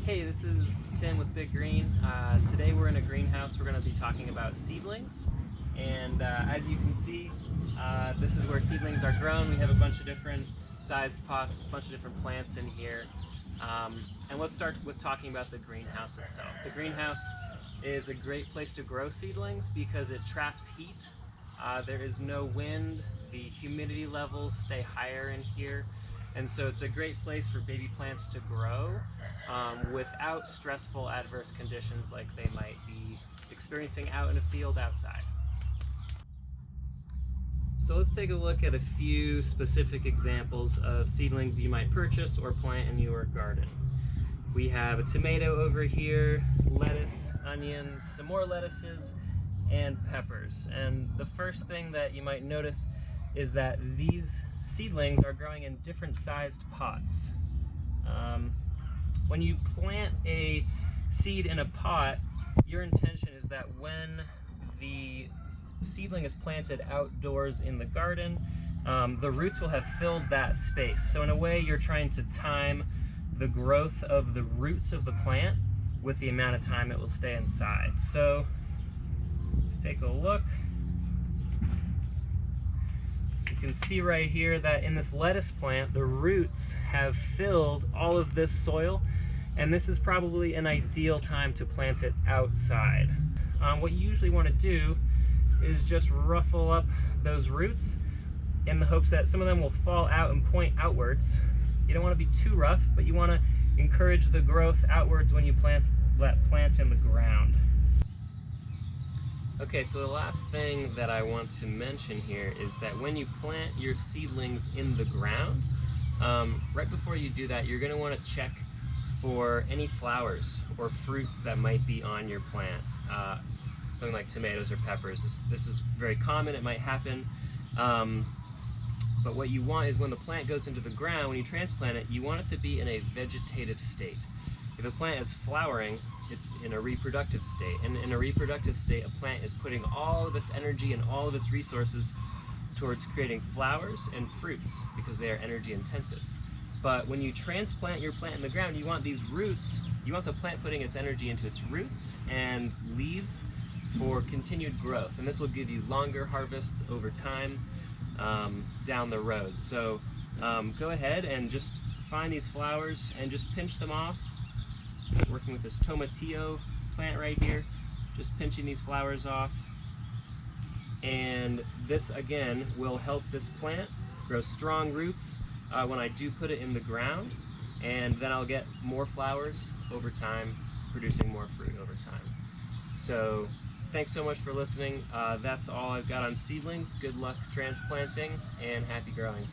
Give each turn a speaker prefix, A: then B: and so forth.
A: Hey, this is Tim with Big Green. Today we're in a greenhouse. We're going to be talking about seedlings. And as you can see, this is where seedlings are grown. We have a bunch of different sized pots, a bunch of different plants in here. And let's start with talking about the greenhouse itself. The greenhouse is a great place to grow seedlings because it traps heat. There is no wind. The humidity levels stay higher in here. And so it's a great place for baby plants to grow without stressful adverse conditions like they might be experiencing out in a field outside. So let's take a look at a few specific examples of seedlings you might purchase or plant in your garden. We have a tomato over here, lettuce, onions, some more lettuces, and peppers. And the first thing that you might notice is that these seedlings are growing in different sized pots. When you plant a seed in a pot, your intention is that when the seedling is planted outdoors in the garden, the roots will have filled that space. So in a way, you're trying to time the growth of the roots of the plant with the amount of time it will stay inside. So let's take a look. You can see right here that in this lettuce plant, the roots have filled all of this soil, and this is probably an ideal time to plant it outside. What you usually want to do is just ruffle up those roots in the hopes that some of them will fall out and point outwards. You don't want to be too rough, but you want to encourage the growth outwards when you plant that plant in the ground. Okay, so the last thing that I want to mention here is that when you plant your seedlings in the ground, right before you do that, you're going to want to check for any flowers or fruits that might be on your plant. Something like tomatoes or peppers. This is very common, it might happen. But what you want is when the plant goes into the ground, when you transplant it, you want it to be in a vegetative state. If a plant is flowering, it's in a reproductive state. And in a reproductive state, a plant is putting all of its energy and all of its resources towards creating flowers and fruits because they are energy intensive. But when you transplant your plant in the ground, you want these roots, you want the plant putting its energy into its roots and leaves for continued growth. And this will give you longer harvests over time down the road. So go ahead and just find these flowers and just pinch them off. Working with this tomatillo plant right here, just pinching these flowers off. And this again will help this plant grow strong roots when I do put it in the ground, and then I'll get more flowers over time, producing more fruit over time. So thanks so much for listening. That's all I've got on seedlings. Good luck transplanting and happy growing.